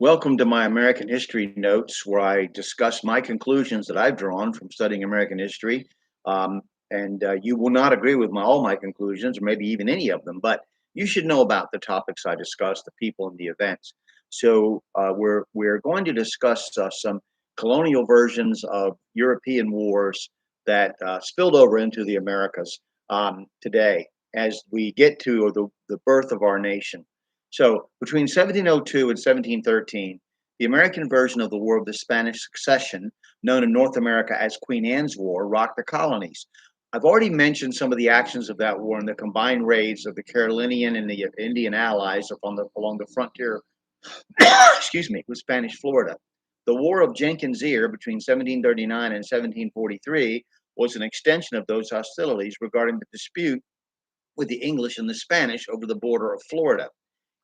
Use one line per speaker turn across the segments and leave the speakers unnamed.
Welcome to my American history notes, where I discuss my conclusions that I've drawn from studying American history. And you will not agree with all my conclusions, or maybe even any of them, but you should know about the topics I discuss, the people, and the events. So we're going to discuss some colonial versions of European wars that spilled over into the Americas today, as we get to the birth of our nation. So between 1702 and 1713, the American version of the War of the Spanish Succession, known in North America as Queen Anne's War, rocked the colonies. I've already mentioned some of the actions of that war and the combined raids of the Carolinian and the Indian allies along the frontier, excuse me, with Spanish Florida. The War of Jenkins' Ear between 1739 and 1743 was an extension of those hostilities regarding the dispute with the English and the Spanish over the border of Florida.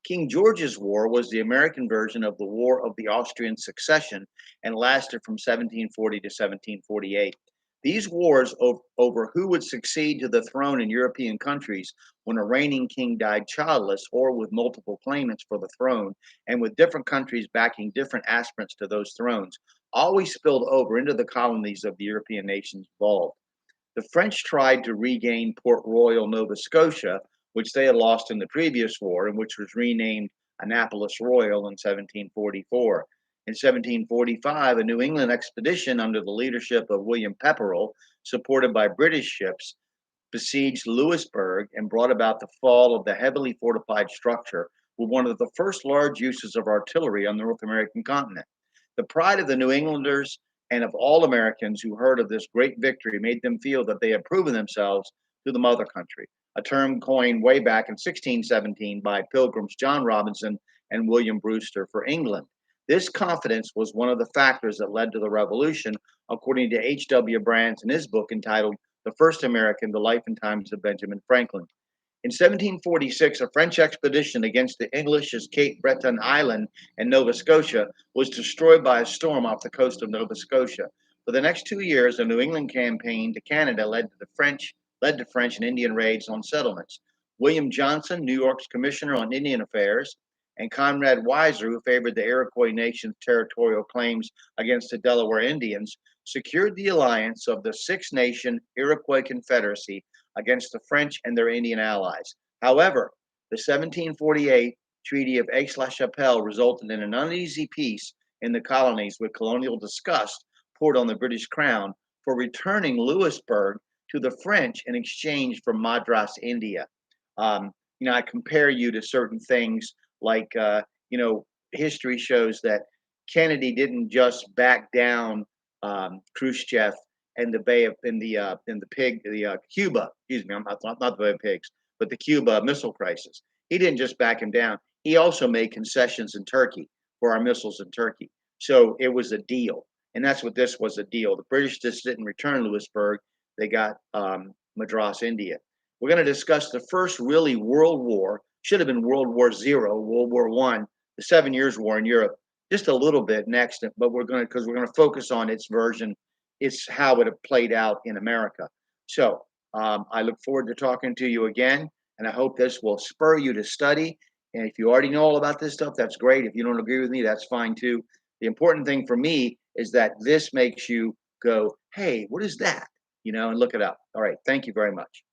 King George's War was the American version of the War of the Austrian Succession and lasted from 1740 to 1748. These wars over who would succeed to the throne in European countries when a reigning king died childless or with multiple claimants for the throne, and with different countries backing different aspirants to those thrones, always spilled over into the colonies of the European nations involved. The French tried to regain Port Royal, Nova Scotia, which they had lost in the previous war and which was renamed Annapolis Royal in 1744. In 1745, a New England expedition under the leadership of William Pepperell, supported by British ships, besieged Louisburg and brought about the fall of the heavily fortified structure, with one of the first large uses of artillery on the North American continent. The pride of the New Englanders and of all Americans who heard of this great victory made them feel that they had proven themselves to the mother country, a term coined way back in 1617 by Pilgrims John Robinson and William Brewster for England. This confidence was one of the factors that led to the Revolution, according to H.W. Brands in his book entitled The First American, The Life and Times of Benjamin Franklin. In 1746, a French expedition against the English's Cape Breton Island and Nova Scotia was destroyed by a storm off the coast of Nova Scotia. For the next 2 years, a New England campaign to Canada led to French and Indian raids on settlements. William Johnson, New York's commissioner on Indian affairs, and Conrad Weiser, who favored the Iroquois nation's territorial claims against the Delaware Indians, secured the alliance of the Six Nation Iroquois Confederacy against the French and their Indian allies. However, the 1748 Treaty of Aix-la-Chapelle resulted in an uneasy peace in the colonies, with colonial disgust poured on the British crown for returning Louisburg to the French in exchange for Madras, India. I compare you to certain things like, history shows that Kennedy didn't just back down Khrushchev and the Bay of in the pig the Cuba, excuse me, I'm not the Bay of Pigs, but the Cuba missile crisis. He didn't just back him down. He also made concessions in Turkey for our missiles in Turkey. So it was a deal, and that's what this was, a deal. The British just didn't return Louisburg; they got Madras, India. We're going to discuss the first really World War. Should have been World War Zero, World War One, the 7 Years' War in Europe, just a little bit next. But we're going to focus on its version. It's how it played out in America. So I look forward to talking to you again, and I hope this will spur you to study. And if you already know all about this stuff, that's great. If you don't agree with me, that's fine too. The important thing for me is that this makes you go, hey, what is that? And look it up. All right. Thank you very much.